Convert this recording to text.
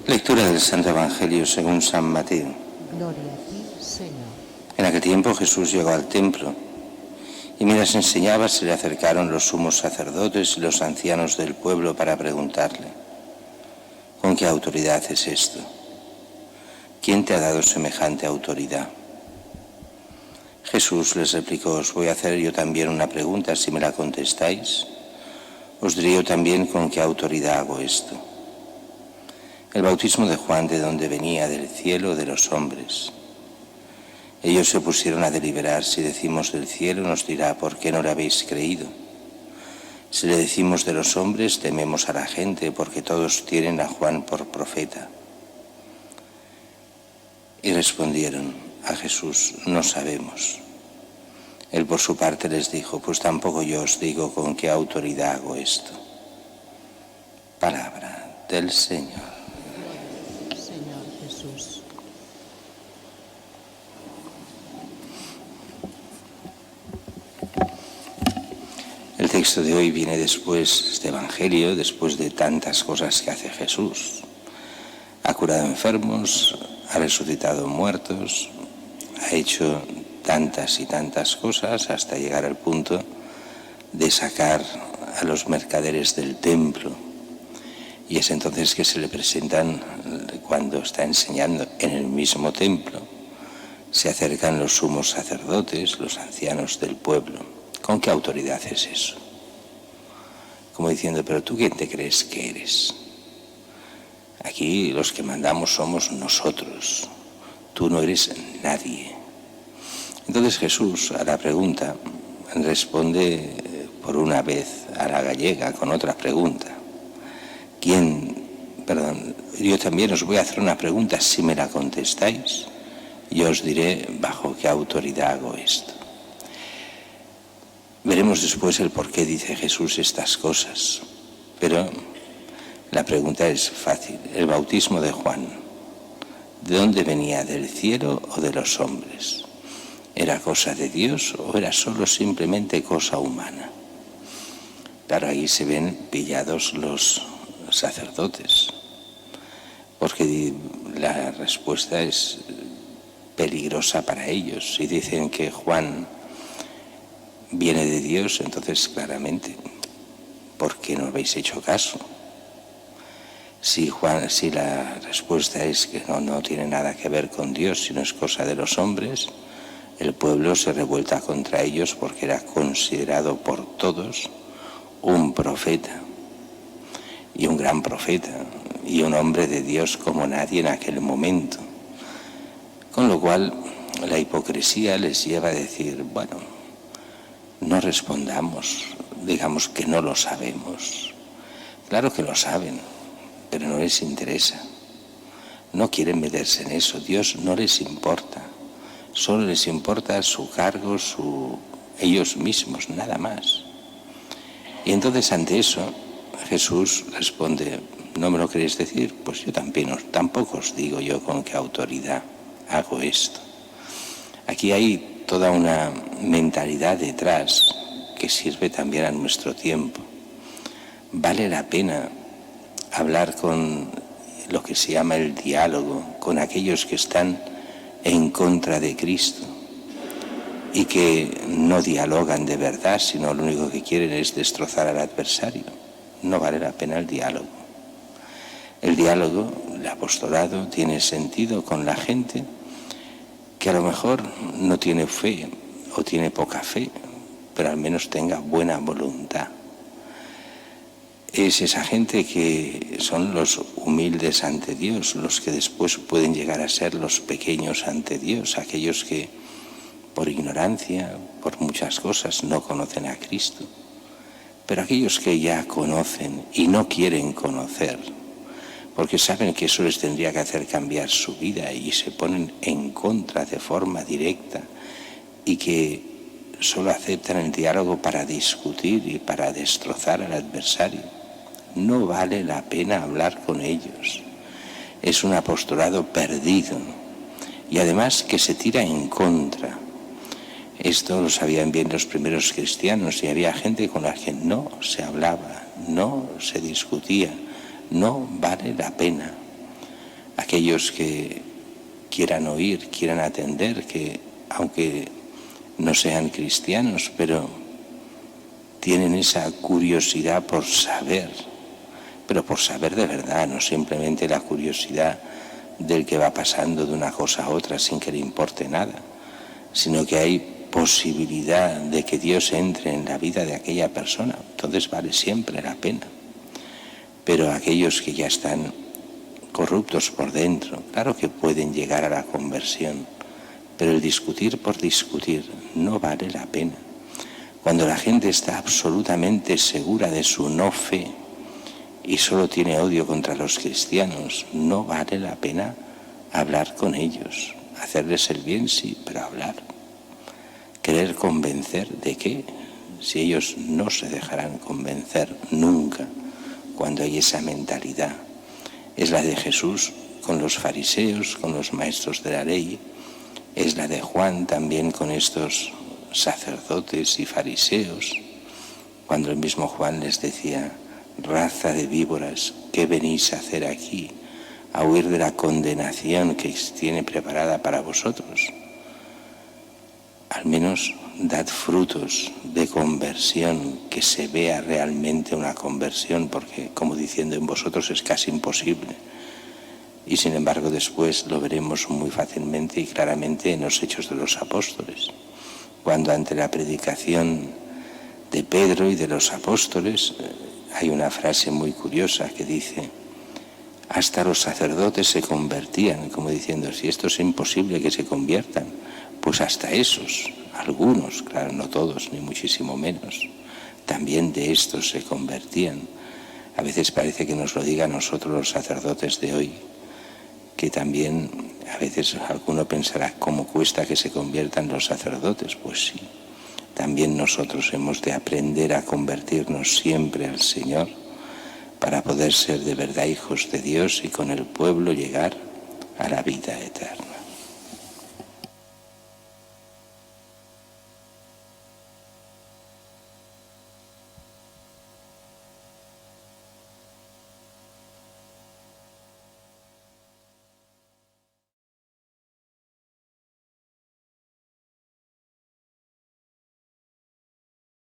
Lectura del Santo Evangelio según San Mateo. Gloria a ti, Señor. En aquel tiempo Jesús llegó al templo y mientras enseñaba se le acercaron los sumos sacerdotes y los ancianos del pueblo para preguntarle: ¿con qué autoridad es esto? ¿Quién te ha dado semejante autoridad? Jesús les replicó: os voy a hacer yo también una pregunta, si me la contestáis, os diré yo también con qué autoridad hago esto. El bautismo de Juan, ¿de dónde venía? ¿Del cielo o de los hombres? Ellos se pusieron a deliberar: si decimos del cielo, nos dirá: ¿por qué no le habéis creído? Si le decimos de los hombres, tememos a la gente, porque todos tienen a Juan por profeta. Y respondieron a Jesús: no sabemos. Él por su parte les dijo: pues tampoco yo os digo con qué autoridad hago esto. Palabra del Señor. Señor Jesús. El texto de hoy viene después de este Evangelio, después de tantas cosas que hace Jesús. Ha curado enfermos, ha resucitado muertos, ha hecho tantas y tantas cosas hasta llegar al punto de sacar a los mercaderes del templo. Y es entonces que se le presentan, cuando está enseñando en el mismo templo, se acercan los sumos sacerdotes, los ancianos del pueblo. ¿Con qué autoridad es eso? Como diciendo: ¿pero tú quién te crees que eres? Aquí los que mandamos somos nosotros. Tú no eres nadie. Entonces Jesús a la pregunta responde por una vez a la gallega con otra pregunta. Yo también os voy a hacer una pregunta, si me la contestáis, yo os diré bajo qué autoridad hago esto. Veremos después el por qué dice Jesús estas cosas, pero la pregunta es fácil. El bautismo de Juan, ¿de dónde venía? ¿Del cielo o de los hombres? ¿Era cosa de Dios o era solo simplemente cosa humana? Claro, ahí se ven pillados los sacerdotes, porque la respuesta es peligrosa para ellos. Si dicen que Juan viene de Dios, entonces claramente, ¿por qué no habéis hecho caso? Si la respuesta es que no tiene nada que ver con Dios, sino es cosa de los hombres, el pueblo se revuelta contra ellos porque era considerado por todos un profeta, y un gran profeta, y un hombre de Dios como nadie en aquel momento. Con lo cual, la hipocresía les lleva a decir: bueno, no respondamos, digamos que no lo sabemos. Claro que lo saben, pero no les interesa. No quieren meterse en eso. Dios no les importa. Solo les importa su cargo, ellos mismos, nada más. Y entonces ante eso Jesús responde: ¿no me lo queréis decir? Pues yo tampoco os digo yo con qué autoridad hago esto. Aquí hay toda una mentalidad detrás que sirve también a nuestro tiempo. Vale la pena hablar con lo que se llama el diálogo, con aquellos que están en contra de Cristo y que no dialogan de verdad, sino lo único que quieren es destrozar al adversario. No vale la pena el diálogo. El diálogo, el apostolado, tiene sentido con la gente que a lo mejor no tiene fe o tiene poca fe, pero al menos tenga buena voluntad. Es esa gente que son los humildes ante Dios, los que después pueden llegar a ser los pequeños ante Dios, aquellos que por ignorancia, por muchas cosas, no conocen a Cristo. Pero aquellos que ya conocen y no quieren conocer, porque saben que eso les tendría que hacer cambiar su vida y se ponen en contra de forma directa y que solo aceptan el diálogo para discutir y para destrozar al adversario, no vale la pena hablar con ellos. Es un apostolado perdido y además que se tira en contra. Esto lo sabían bien los primeros cristianos y había gente con la que no se hablaba, no se discutía. No vale la pena. aquellos que quieran oír, quieran atender, que aunque no sean cristianos, pero tienen esa curiosidad por saber, pero por saber de verdad, no simplemente la curiosidad del que va pasando de una cosa a otra sin que le importe nada, sino que hay posibilidad de que Dios entre en la vida de aquella persona, entonces vale siempre la pena. Pero aquellos que ya están corruptos por dentro, claro que pueden llegar a la conversión, pero el discutir por discutir no vale la pena. Cuando la gente está absolutamente segura de su no fe y solo tiene odio contra los cristianos, no vale la pena hablar con ellos, hacerles el bien, sí, pero hablar. Querer convencer de qué, si ellos no se dejarán convencer nunca cuando hay esa mentalidad. Es la de Jesús con los fariseos, con los maestros de la ley, es la de Juan también con estos sacerdotes y fariseos, cuando el mismo Juan les decía: raza de víboras, ¿qué venís a hacer aquí? A huir de la condenación que tiene preparada para vosotros. Al menos dad frutos de conversión, que se vea realmente una conversión, porque, como diciendo, en vosotros es casi imposible. Y sin embargo después lo veremos muy fácilmente y claramente en los Hechos de los Apóstoles, cuando ante la predicación de Pedro y de los apóstoles hay una frase muy curiosa que dice: hasta los sacerdotes se convertían, como diciendo, si esto es imposible que se conviertan, pues hasta esos, algunos, claro, no todos, ni muchísimo menos, también de estos se convertían. A veces parece que nos lo digan nosotros los sacerdotes de hoy, que también a veces alguno pensará cómo cuesta que se conviertan los sacerdotes. Pues sí, también nosotros hemos de aprender a convertirnos siempre al Señor para poder ser de verdad hijos de Dios y con el pueblo llegar a la vida eterna.